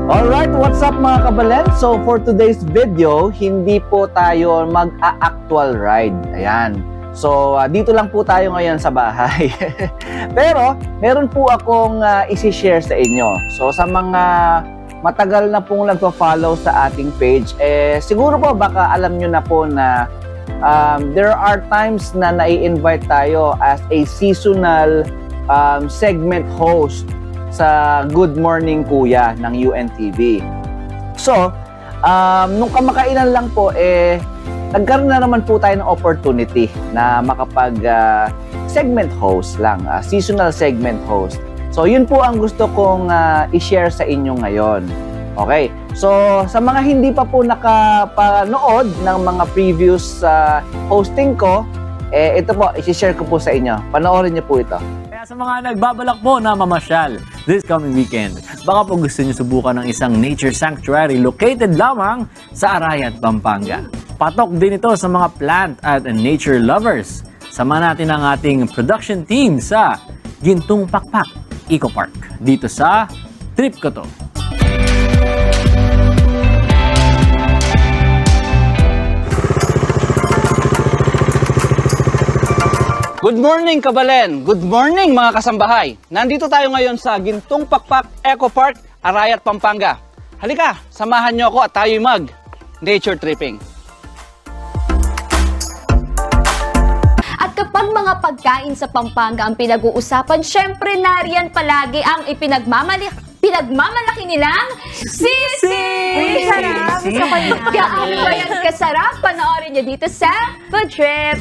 Alright, what's up mga kabalen? So for today's video, hindi po tayo mag-a-actual ride. Ayan. So dito lang po tayo ngayon sa bahay. Pero meron po akong isi-share sa inyo. So sa mga matagal na pong nagpa-follow sa ating page, siguro po baka alam nyo na po na there are times na nai-invite tayo as a seasonal segment host sa Good Morning Kuya ng UNTV. So, nung kamakailan lang po, nagkaroon na naman po tayo ng opportunity na makapag segment host lang, seasonal segment host. So, yun po ang gusto kong i-share sa inyo ngayon. Okay, so sa mga hindi pa po nakapanood ng mga previous hosting ko, ito po, i-share ko po sa inyo. Panoorin niyo po ito. Kaya sa mga nagbabalak po na mamasyal this coming weekend, baka po gusto nyo subukan ng isang nature sanctuary located lamang sa Arayat, Pampanga. Patok din ito sa mga plant at nature lovers. Samahan natin ang ating production team sa Gintong Pakpak Eco Park dito sa Trip Ko To. Good morning, Kabalen! Good morning, mga kasambahay! Nandito tayo ngayon sa Gintong Pakpak Eco Park, Arayat, Pampanga. Halika, samahan nyo ako at tayo'y mag-nature tripping. At kapag mga pagkain sa Pampanga ang pinag-uusapan, syempre nariyan palagi ang pinagmamalaki nilang sisig! Sarap! Gaano ba yan kasarap? Panoorin nyo dito sa Food Trip!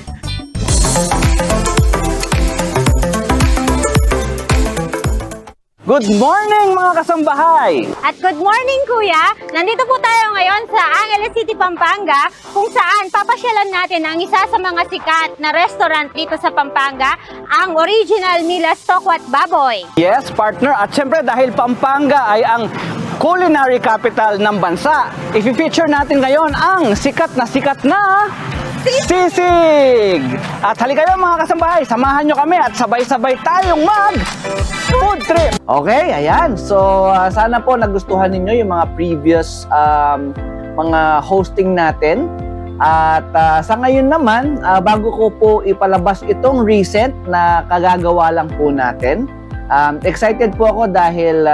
Good morning, mga kasambahay! At good morning, Kuya! Nandito po tayo ngayon sa Angeles City, Pampanga, kung saan papasyalan natin ang isa sa mga sikat na restaurant dito sa Pampanga, ang original Mila's Tokwat Baboy. Yes, partner. At syempre, dahil Pampanga ay ang culinary capital ng bansa, i-feature natin ngayon ang sikat na sisig! At halika kayo mga kasambahay, samahan nyo kami at sabay-sabay tayong mag-food trip! Okay, ayan. So, sana po nagustuhan ninyo yung mga previous mga hosting natin. At sa ngayon naman, bago ko po ipalabas itong recent na kagagawa lang po natin, excited po ako dahil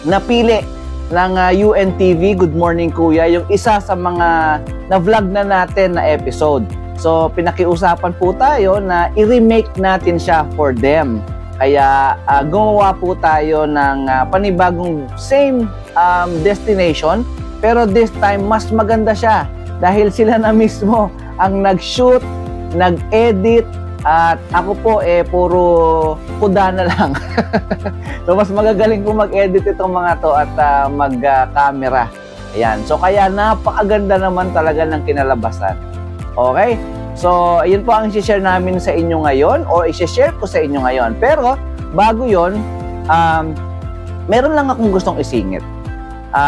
napili ng UNTV, Good Morning Kuya, yung isa sa mga na-vlog na natin na episode. So, pinakiusapan po tayo na i-remake natin siya for them. Kaya, gumawa po tayo ng panibagong same destination, pero this time, mas maganda siya dahil sila na mismo ang nag-shoot, nag-edit, at ako po puro kuda na lang. So mas magagaling ko mag-edit itong mga to at mag-camera. Ayan. So kaya napakaganda naman talaga ng kinalabasan. Okay? So yun po ang i-share namin sa inyo ngayon o i-share ko sa inyo ngayon. Pero bago yun, meron lang akong gustong isingit.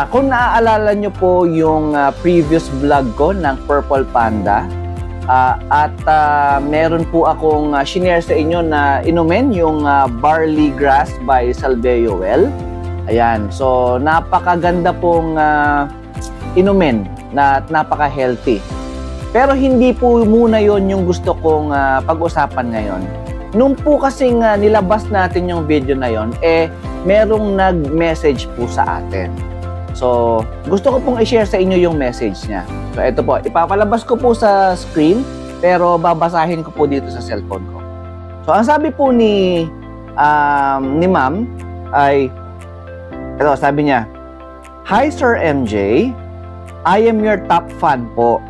Kung naaalala nyo po yung previous vlog ko ng Purple Panda, at meron po akong shinare sa inyo na inumin yung Barley Grass by Salveo Well. Ayan, so napakaganda pong inumin na napaka-healthy. Pero hindi po muna yon yung gusto kong pag-usapan ngayon. Nung po kasing nilabas natin yung video na yon, merong nag-message po sa atin. So, gusto ko pong i-share sa inyo yung message niya. So, ito po. Ipapalabas ko po sa screen, pero babasahin ko po dito sa cellphone ko. So, ang sabi po ni ma'am ay, ito, sabi niya, "Hi, Sir MJ. I am your top fan po.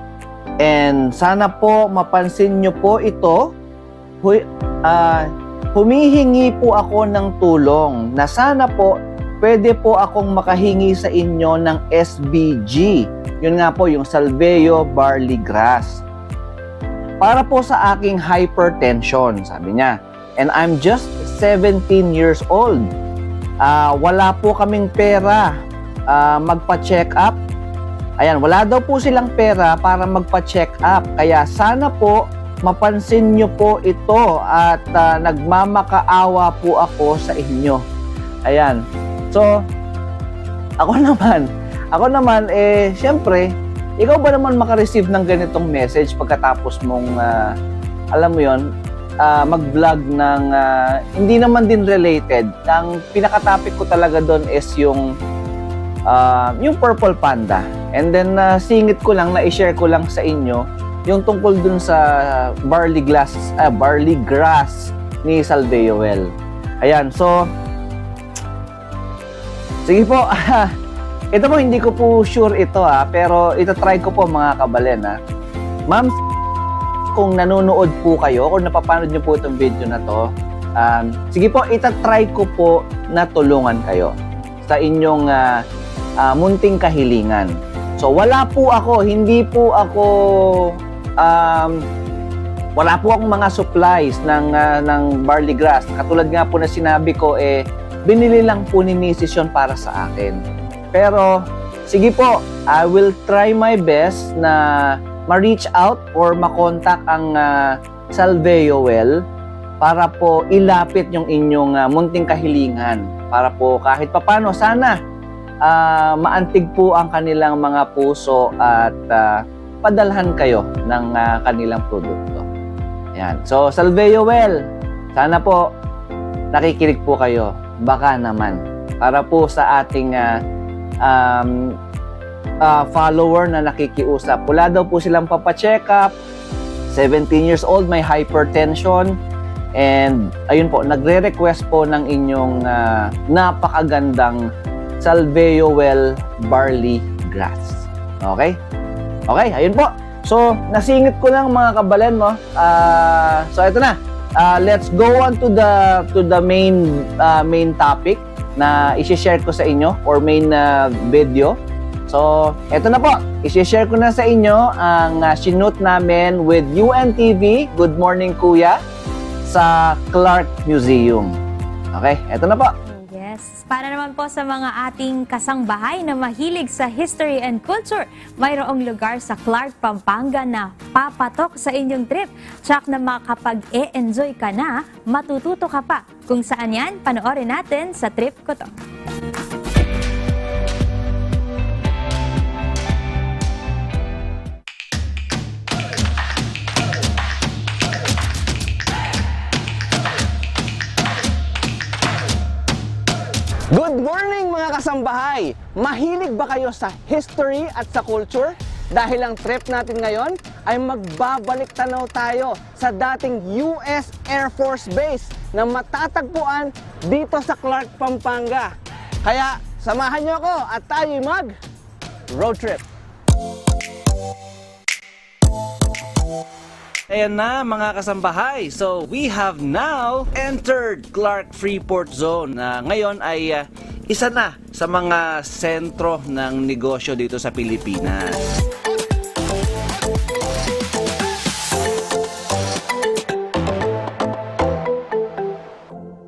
And sana po mapansin niyo po ito. Humihingi po ako ng tulong na sana po pwede po akong makahingi sa inyo ng SBG. Yun nga po, yung Salveo Barley Grass. Para po sa aking hypertension," sabi niya. "And I'm just 17 years old. Wala po kaming pera magpa-check up." Ayan, wala daw po silang pera para magpa-check up. Kaya sana po mapansin nyo po ito at nagmamakaawa po ako sa inyo. Ayan. So, Ako naman, syempre, ikaw ba naman makareceive ng ganitong message pagkatapos mong, alam mo yon, mag-vlog ng, hindi naman din related. Ang pinaka-topic ko talaga doon is yung purple panda. And then, singit ko lang, na-share ko lang sa inyo, yung tungkol dun sa barley grass ni Salveoel. Ayan, so, sige po, ito po, hindi ko po sure ito pero itatry ko po mga kabalen Ma'am, kung nanonood po kayo, kung napapanood nyo po itong video na to, sige po, itatry ko po na tulungan kayo sa inyong munting kahilingan. So, wala po ako, wala po akong mga supplies ng barley grass. Katulad nga po na sinabi ko, binili lang po ni Mrs. yun para sa akin. Pero, sige po, I will try my best na ma-reach out or ma-contact ang Salveoel para po ilapit yung inyong munting kahilingan. Para po kahit papano, sana maantig po ang kanilang mga puso at padalhan kayo ng kanilang produkto. Ayan. So, Salveoel, sana po nakikinig po kayo. Baka naman. Para po sa ating follower na nakikiusap. Wala daw po silang papacheck up. 17 years old, may hypertension. And ayun po, nagre-request po ng inyong napakagandang Salveoel barley grass. Okay? Okay, ayun po. So, nasingit ko lang mga kabalen mo. So, ito na. Let's go on to the main topic na i-share ko sa inyo or main video. So, eto na po. I-share ko na sa inyo ang sinut namin with UNTV, Good Morning Kuya, sa Clark Museum. Okay, eto na po. Yes, para naman po sa mga ating kasangbahay na mahilig sa history and culture, mayroong lugar sa Clark, Pampanga na papatok sa inyong trip. Tsak na makapag-e-enjoy ka na, matututo ka pa. Kung saan yan, panoorin natin sa trip ko to. Good morning mga kasambahay! Mahilig ba kayo sa history at sa culture? Dahil ang trip natin ngayon ay magbabalik tanaw tayo sa dating US Air Force Base na matatagpuan dito sa Clark, Pampanga. Kaya samahan niyo ako at tayo'y mag-road trip! Ayan na mga kasambahay. So, we have now entered Clark Freeport Zone na ngayon ay isa na sa mga sentro ng negosyo dito sa Pilipinas.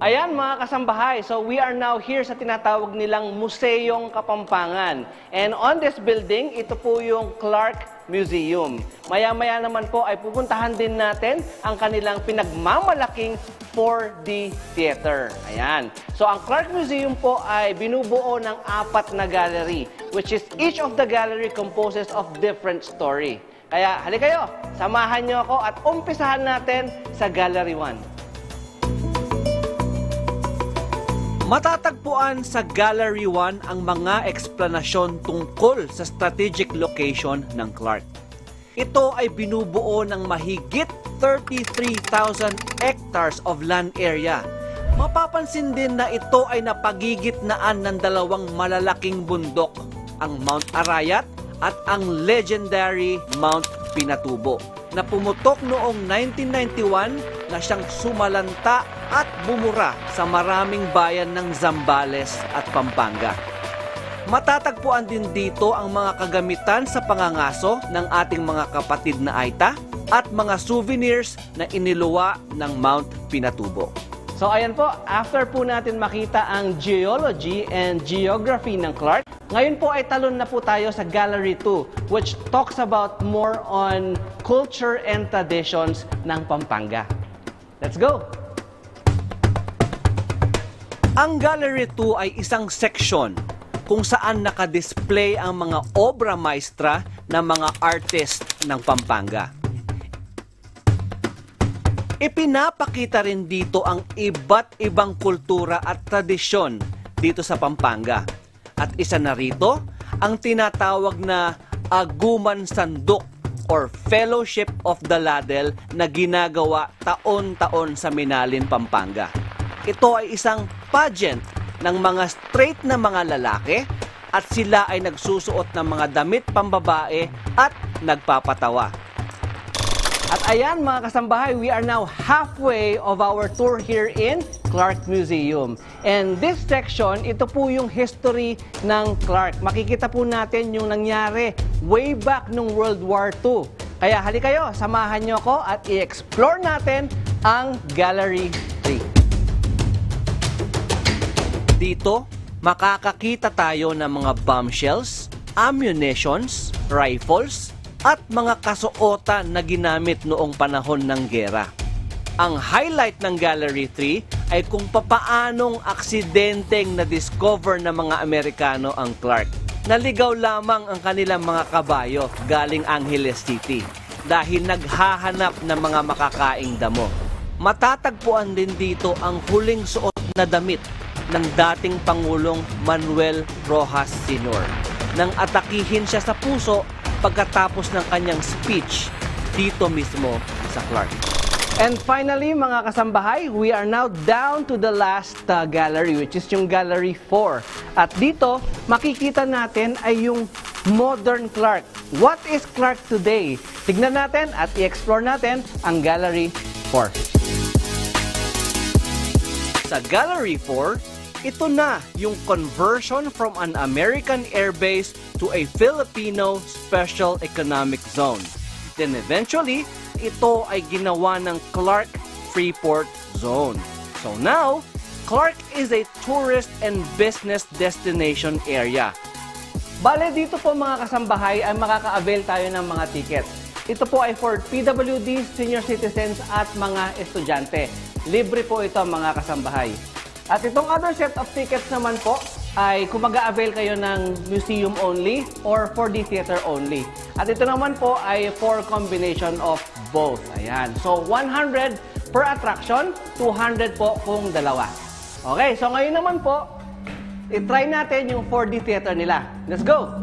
Ayan mga kasambahay, so we are now here sa tinatawag nilang Museyong Kapampangan. And on this building, ito po yung Clark Museum. Maya-maya naman po ay pupuntahan din natin ang kanilang pinagmamalaking 4D Theater. Ayan. So ang Clark Museum po ay binubuo ng 4 na gallery, which is each of the gallery composes of different story. Kaya halika kayo, samahan nyo ako at umpisahan natin sa Gallery 1. Matatagpuan sa Gallery 1 ang mga eksplanasyon tungkol sa strategic location ng Clark. Ito ay binubuo ng mahigit 33,000 hectares of land area. Mapapansin din na ito ay napagigitnaan ng 2 malalaking bundok, ang Mount Arayat at ang legendary Mount Pinatubo, na pumutok noong 1991 na siyang sumalanta at bumura sa maraming bayan ng Zambales at Pampanga. Matatagpuan din dito ang mga kagamitan sa pangangaso ng ating mga kapatid na Aita at mga souvenirs na iniluwa ng Mount Pinatubo. So ayan po, after po natin makita ang geology and geography ng Clark, ngayon po ay talon na po tayo sa Gallery 2, which talks about more on culture and traditions ng Pampanga. Let's go! Ang Gallery 2 ay isang seksyon kung saan nakadisplay ang mga obra maestra ng mga artist ng Pampanga. Ipinapakita rin dito ang iba't ibang kultura at tradisyon dito sa Pampanga. At isa na rito, ang tinatawag na Aguman Sanduk or Fellowship of the Ladel na ginagawa taon-taon sa Minalin, Pampanga. Ito ay isang pageant ng mga straight na mga lalaki at sila ay nagsusuot ng mga damit pambabae at nagpapatawa. At ayan mga kasambahay, we are now halfway of our tour here in Clark Museum. And this section, ito po yung history ng Clark. Makikita po natin yung nangyari way back nung World War II. Kaya halika kayo, samahan nyo ko at i-explore natin ang Gallery 3. Dito, makakakita tayo ng mga bombshells, ammunitions, rifles, at mga kasuotan na ginamit noong panahon ng gera. Ang highlight ng Gallery 3 ay kung papaanong aksidenteng na-discover ng mga Amerikano ang Clark. Naligaw lamang ang kanilang mga kabayo galing Angeles City dahil naghahanap ng mga makakaing damo. Matatagpuan din dito ang huling suot na damit ng dating Pangulong Manuel Rojas Sr. nang atakihin siya sa puso pagkatapos ng kanyang speech dito mismo sa Clark. And finally, mga kasambahay, we are now down to the last gallery, which is yung Gallery 4. At dito, makikita natin ay yung modern Clark. What is Clark today? Tignan natin at i-explore natin ang Gallery 4. Sa Gallery 4, ito na yung conversion from an American airbase to a Filipino Special Economic Zone. Then eventually, ito ay ginawa ng Clark Freeport Zone. So now, Clark is a tourist and business destination area. Bale, dito po mga kasambahay ay makaka-avail tayo ng mga tickets. Ito po ay for PWDs, senior citizens at mga estudyante. Libre po ito mga kasambahay. At itong other set of tickets naman po ay kung mag-a-avail kayo ng museum only or 4D theater only. At ito naman po ay for combination of both. Ayan. So 100 per attraction, 200 po kung dalawa. Okay, so ngayon naman po, i-try natin yung 4D theater nila. Let's go!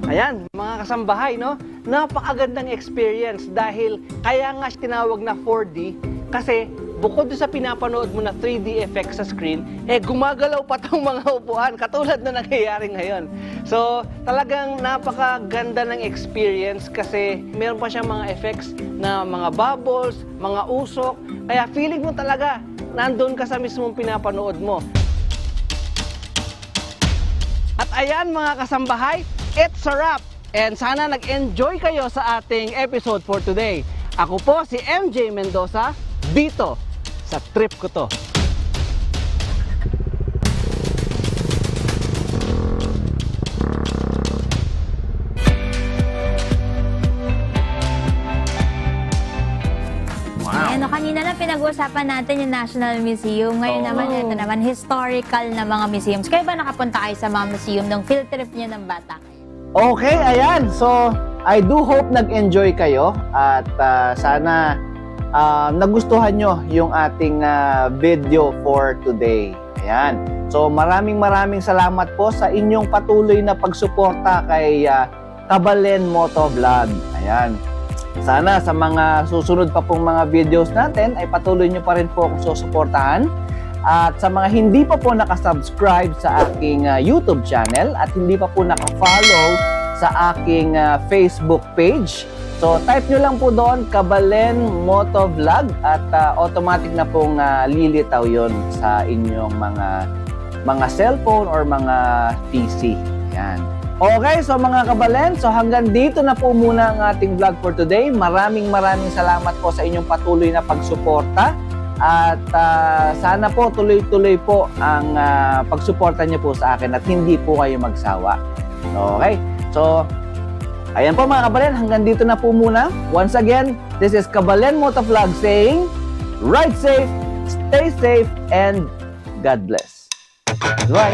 Ayan, mga kasambahay, no? Napakagandang experience dahil kaya nga tinawag na 4D kasi bukod sa pinapanood mo na 3D effects sa screen, gumagalaw pa tong mga upuan katulad na nangyayari ngayon. So, talagang napakaganda ng experience kasi meron pa siyang mga effects na mga bubbles, mga usok, kaya feeling mo talaga nandun ka sa mismong pinapanood mo. At ayan mga kasambahay, it's a wrap! And sana nag-enjoy kayo sa ating episode for today. Ako po si MJ Mendoza, dito sa trip ko to. Wow. Kanina na pinag-uusapan natin yung National Museum. Ngayon naman, ito naman, historical na mga museums. Kayo ba nakapunta kayo sa mga museum nung field trip niyo ng bata? Okay, ayan. So, I do hope nag-enjoy kayo at sana nagustuhan nyo yung ating video for today. Ayan. So, maraming salamat po sa inyong patuloy na pagsuporta kay Kabalen Motovlog. Ayan. Sana sa mga susunod pa pong mga videos natin ay patuloy nyo pa rin po akong susuportahan. At sa mga hindi pa po nakasubscribe sa aking YouTube channel at hindi pa po nakafollow sa aking Facebook page, so type nyo lang po doon, Kabalen Motovlog at automatic na pong lilitaw yon sa inyong mga cellphone or mga PC. Yan. Okay, so mga Kabalen, so hanggang dito na po muna ang ating vlog for today. Maraming salamat po sa inyong patuloy na pagsuporta. At sana po tuloy-tuloy po ang pagsuporta niyo po sa akin at hindi po kayo magsawa. Okay? So, ayan po mga kabalen, hanggang dito na po muna. Once again, this is Kabalen Motovlog saying, ride safe, stay safe, and God bless. Bye!